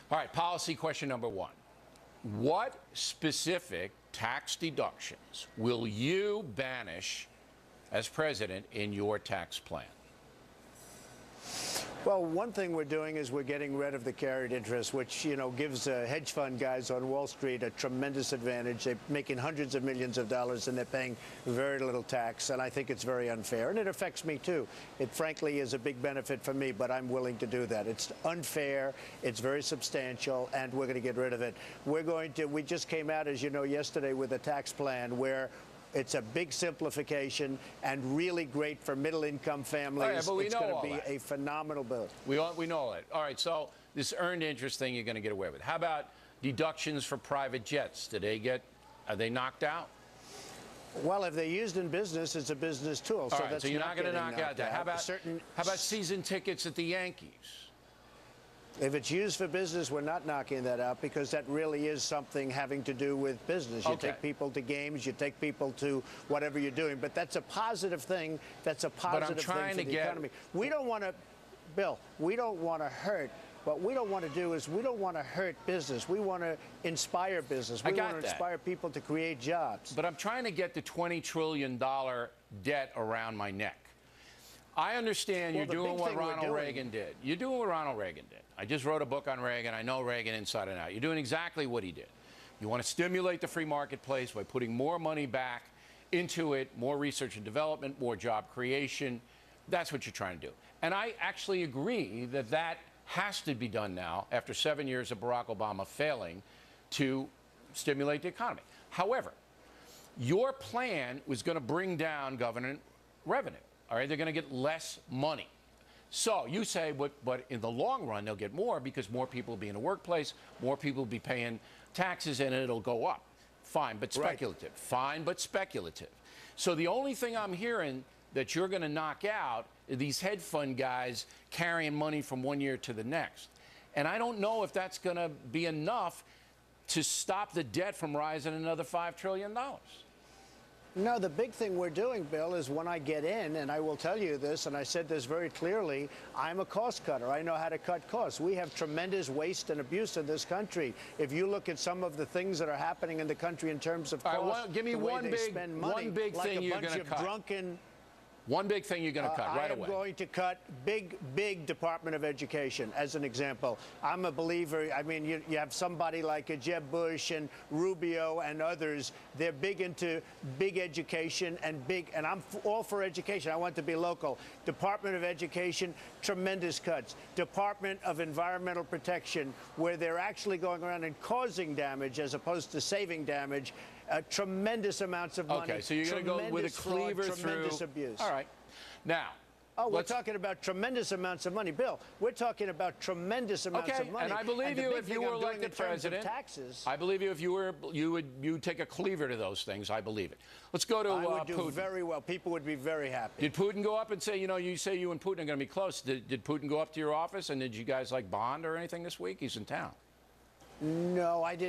All right, policy question number one. What specific tax deductions will you banish as president in your tax plan? Well, one thing we're doing is we're getting rid of the carried interest, which, gives hedge fund guys on Wall Street a tremendous advantage. They're making hundreds of millions of dollars, and they're paying very little tax, and I think it's very unfair. And it affects me, too. It, frankly, is a big benefit for me, but I'm willing to do that. It's unfair, it's very substantial, and we're going to get rid of it. We just came out, as you know, yesterday with a tax plan where it's a big simplification and really great for middle-income families. Oh, yeah, but it's going to be a phenomenal bill. We know it. All right, so this earned interest thing you're going to get away with. How about deductions for private jets? Are they knocked out? Well, if they're used in business, it's a business tool. All right, so you're not going to knock out that. How about season tickets at the Yankees? If it's used for business, we're not knocking that out because that really is something having to do with business. You take people to games, you take people to whatever you're doing. But that's a positive thing. That's a positive thing for the economy. We don't want to, Bill, we don't want to hurt. What we don't want to do is we don't want to hurt business. We want to inspire business. We want to inspire people to create jobs. But I'm trying to get the $20 trillion debt around my neck. I understand you're doing what Ronald Reagan did. You're doing what Ronald Reagan did. I just wrote a book on Reagan. I know Reagan inside and out. You're doing exactly what he did. You want to stimulate the free marketplace by putting more money back into it, more research and development, more job creation. That's what you're trying to do. And I actually agree that that has to be done now after 7 years of Barack Obama failing to stimulate the economy. However, your plan was going to bring down government revenue. All right, they're going to get less money. So you say, but in the long run, they'll get more because more people will be in the workplace, more people will be paying taxes, and it'll go up. Fine, but speculative. Right. Fine, but speculative. So the only thing I'm hearing that you're going to knock out are these hedge fund guys carrying money from one year to the next. And I don't know if that's going to be enough to stop the debt from rising another $5 trillion. No, the big thing we're doing, Bill, is when I get in, and I will tell you this, and I said this very clearly, I'm a cost cutter. I know how to cut costs. We have tremendous waste and abuse in this country. If you look at some of the things that are happening in the country in terms of costs, give me one big thing you're going to cut. One big thing you're going to cut right away. I am going to cut big Department of Education, as an example. I'm a believer. I mean, you have somebody like Jeb Bush and Rubio and others. They're big into big education and I'm all for education. I want to be local. Department of Education, tremendous cuts. Department of Environmental Protection, where they're actually going around and causing damage as opposed to saving damage. Tremendous amounts of money. Okay, so you're going to go with a cleaver through. Tremendous abuse. All right. Now. Oh, we're talking about tremendous amounts of money. Bill, we're talking about tremendous amounts of money. And I believe you if you were elected president. Taxes. I believe you if you'd take a cleaver to those things. I believe it. Let's go to I would do Putin. Very well. People would be very happy. Did Putin go up and say, you say you and Putin are going to be close. Did Putin go up to your office and did you guys bond or anything this week? He's in town. No, I didn't.